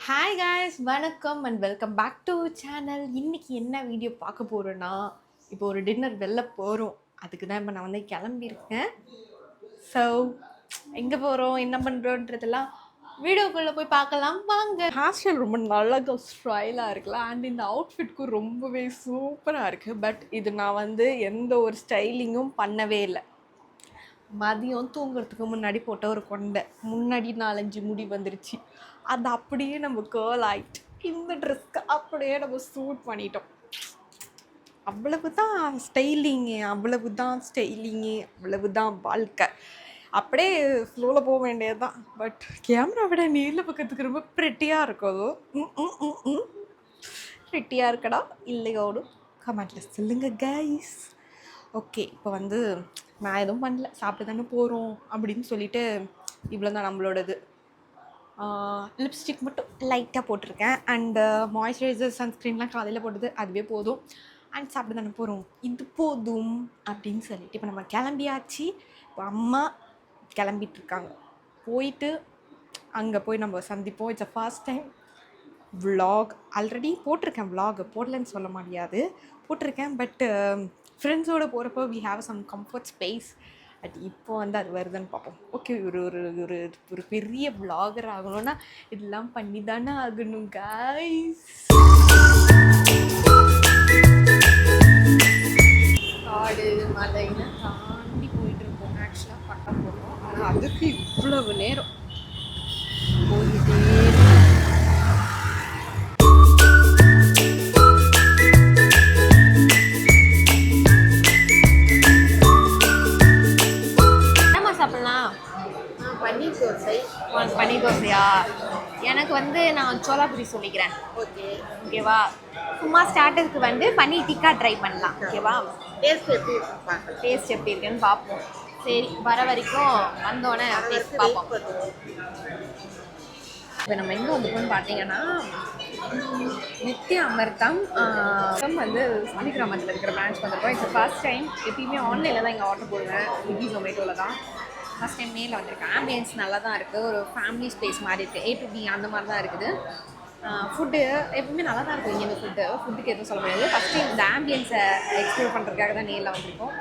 Hi guys, வணக்கம் and welcome back to channel. இன்னைக்கு என்ன வீடியோ பார்க்க போகிறோன்னா, இப்போ ஒரு டின்னர் வெளில போகிறோம். அதுக்கு தான் இப்போ நான் வந்து கிளம்பியிருக்கேன். ஸோ எங்கே போகிறோம், என்ன பண்ணுறோன்றதெல்லாம் வீடியோக்குள்ளே போய் பார்க்கலாம் வாங்க. ஹேர் ஸ்டைல் ரொம்ப நல்லா ஸ்டைலாக இருக்குல்ல, அண்ட் இந்த அவுட்ஃபிட்க்கும் ரொம்பவே சூப்பராக இருக்குது. பட் இது நான் வந்து எந்த ஒரு ஸ்டைலிங்கும் பண்ணவே இல்லை. மதியம் தூங்குறதுக்கு முன்னாடி போட்ட ஒரு கொண்டை, முன்னாடி 4-5 முடி வந்துருச்சு. அது அப்படியே நம்ம கேர்ள் ஆகிட்டு இந்த ட்ரெஸ்க்கு அப்படியே நம்ம சூட் பண்ணிட்டோம். அவ்வளவு தான் ஸ்டைலிங்கு, அவ்வளவு தான் வாழ்க்கை. அப்படியே ஃப்ளோவில் போக வேண்டியது தான். பட் கேமரா விட நேரில் பக்கத்துக்கு ரொம்ப ப்ரெட்டியாக இருக்கதோ. ப்ரெட்டியாக இருக்கடா இல்லையோடு கமெண்ட்டில் சொல்லுங்க கைஸ். ஓகே, இப்போ வந்து நான் எதுவும் பண்ணல, சாப்பிட்டு தானே போகிறோம் அப்படின்னு சொல்லிட்டு இவ்வளோ தான் நம்மளோடது. லிப்ஸ்டிக் மட்டும் லைட்டாக போட்டிருக்கேன். அண்டு மாய்ஸ்சரைசர் சன்ஸ்க்ரீன்லாம் காலையில் போட்டது, அதுவே போதும். அண்ட் சாப்பிட்டு தானே போகிறோம், இது போதும் அப்படின்னு சொல்லிட்டு இப்போ நம்ம கிளம்பியாச்சு. இப்போ அம்மா கிளம்பிட்டுருக்காங்க. போயிட்டு அங்கே போய் நம்ம சந்திப்போம். It's a first time vlog. Already போட்டிருக்கேன், vlog போடலன்னு சொல்ல முடியாது, போட்டிருக்கேன். பட்டு ஃப்ரெண்ட்ஸோடு போகிறப்போ we have some comfort space. But இப்போ வந்து அது வருதுன்னு பார்ப்போம். ஓகே, ஒரு ஒரு ஒரு ஒரு பெரிய vlogger ஆகணும்னா இதெல்லாம் பண்ணி தானே ஆகணும் கைஸ். காடு மலைன்னு தாண்டி போயிட்டுருக்கோம். ஆக்சுவலாக பட்டம் போடுறோம், ஆனால் அதுக்கு இவ்வளவு நேரம் போயிட்டே பன்னீர் தோசையா? எனக்கு வந்து நான் சோலாபுரி சொல்லிக்கிறேன். ஓகேவா? சும்மா ஸ்டார்டருக்கு வந்து பன்னீர் டிக்கா ட்ரை பண்ணலாம். ஓகேவா? டேஸ்ட் எப்படி இருக்குன்னு பார்ப்போம். சரி, வர வரைக்கும் வந்தோடனே டேஸ்ட் பார்ப்போம். இப்போ நம்ம எங்கே வந்துட்டோம்னு பார்த்தீங்கன்னா, நித்ய அமிர்தம் வந்து சாலிகிராமத்தில் இருக்கிற பிரான்ச் வந்திருக்கோம். It's first time. எப்பயுமே ஆன்லைனில் தான் இங்கே ஆர்டர் போடுவேன், ஸ்விக்கி ஜொமேட்டோவில் தான். ஃபஸ்ட் டைம் நேரில் வந்திருக்கேன். ஆம்பியன்ஸ் நல்லா தான் இருக்குது, ஒரு ஃபேமிலி ஸ்பேஸ் மாதிரி இருக்குது. A to B அந்த மாதிரி தான் இருக்குது. ஃபுட்டு எப்பவுமே நல்லா தான் இருக்கும். இங்கே இந்த ஃபுட்டுக்கு எதுவும் சொல்ல முடியாது. ஃபஸ்ட்டு இந்த ஆம்பியன்ஸை எக்ஸ்ப்ளோர் பண்ணுறதுக்காக தான் நேரில் வந்திருக்கோம்.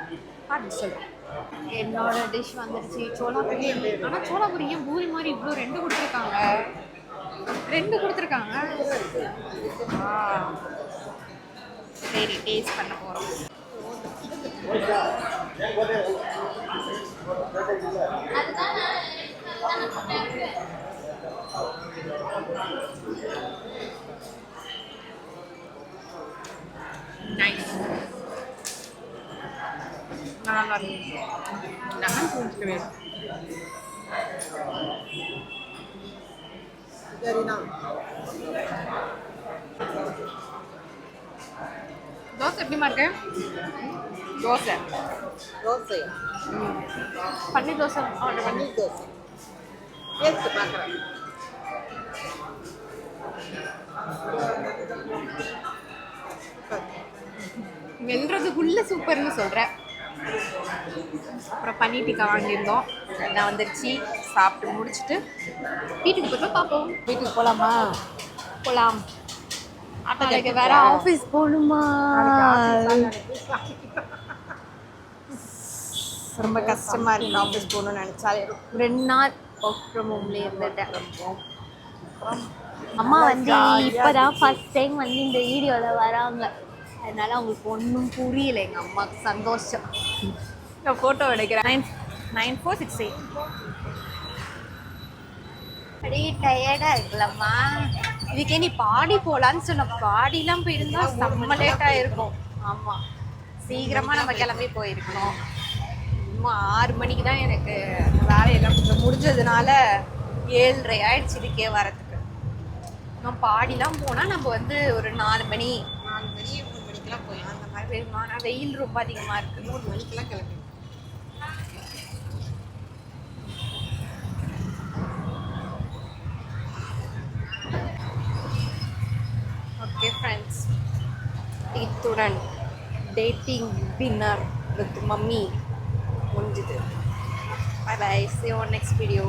பார்த்து சொல்கிறோம். என்னோட டிஷ் வந்துருச்சு, சோலாபுரி. ஆனால் சோலாபுரி ஏன் பூரி மாதிரி இவ்வளோ ரெண்டு கொடுத்துருக்காங்க? சரி, டேஸ்ட் பண்ண போகிறோம். நைஸ், நல்லா இருக்கு. லெமன் பூஞ்சிட்டு வேணும். தோசை எப்படிமா இருக்கு? தோசை பன்னீர் தோசை ஆர்டர் பண்ணி டேஸ்ட் பார்க்குறேன். வெல்றதுக்குள்ளே சூப்பர்னு சொல்கிறேன். அப்புறம் பன்னீர் டிக்கா வாங்கியிருந்தோம், நான் வந்துருச்சு. சாப்பிட்டு முடிச்சுட்டு வீட்டுக்கு போய்ட்டு பார்ப்போம். வீட்டுக்கு போகலாமா? போகலாம். நாளைக்கு வேற ஆஃபீஸ் போகணுமா? ரொம்ப கஷ்டமாக இருக்குது ஆஃபீஸ் போகணும்னு நினச்சாலே. 2 நாள் ஒர்க் ஃப்ரம் ஹோம்லேயே இருந்துட்டேன். அம்மா வந்து இப்போ தான் ஃபஸ்ட் டைம் வந்து இந்த வீடியோவில் வராங்க. அதனால் அவங்களுக்கு ஒன்றும் புரியலை. எங்கள் அம்மாவுக்கு சந்தோஷம். நான் ஃபோட்டோ எடுக்கிறேன். 9468. அப்படியே டயர்டாக இருக்குல்லம்மா. இதுக்கே நீ பாடி போகலான்னு சொன்ன. பாடிலாம் போயிருந்தா செம்ம லேட்டாக இருக்கும். ஆமாம், சீக்கிரமாக நம்ம கிளம்பி போயிருக்கணும். இன்னும் 6 மணிக்கு தான் எனக்கு வேலையெல்லாம் கொஞ்சம் முடிஞ்சதுனால 7:30 ஆயிடுச்சு இதுக்கே வரத்துக்கு. நம்ம பாடிலாம் போனால் நம்ம வந்து ஒரு 4 மணி 3 மணிக்கெலாம் போயிடலாம். அந்த மாதிரி போயிருமா? ஆனால் வெயில் ரொம்ப அதிகமாக இருக்குது. 3 மணிக்கெலாம் கிளம்பி. ஓகே ஃப்ரெண்ட்ஸ், இத்துடன் டேட்டிங் டின்னர் வித் மம்மி முடிஞ்சுது. Bye bye, see you on next video.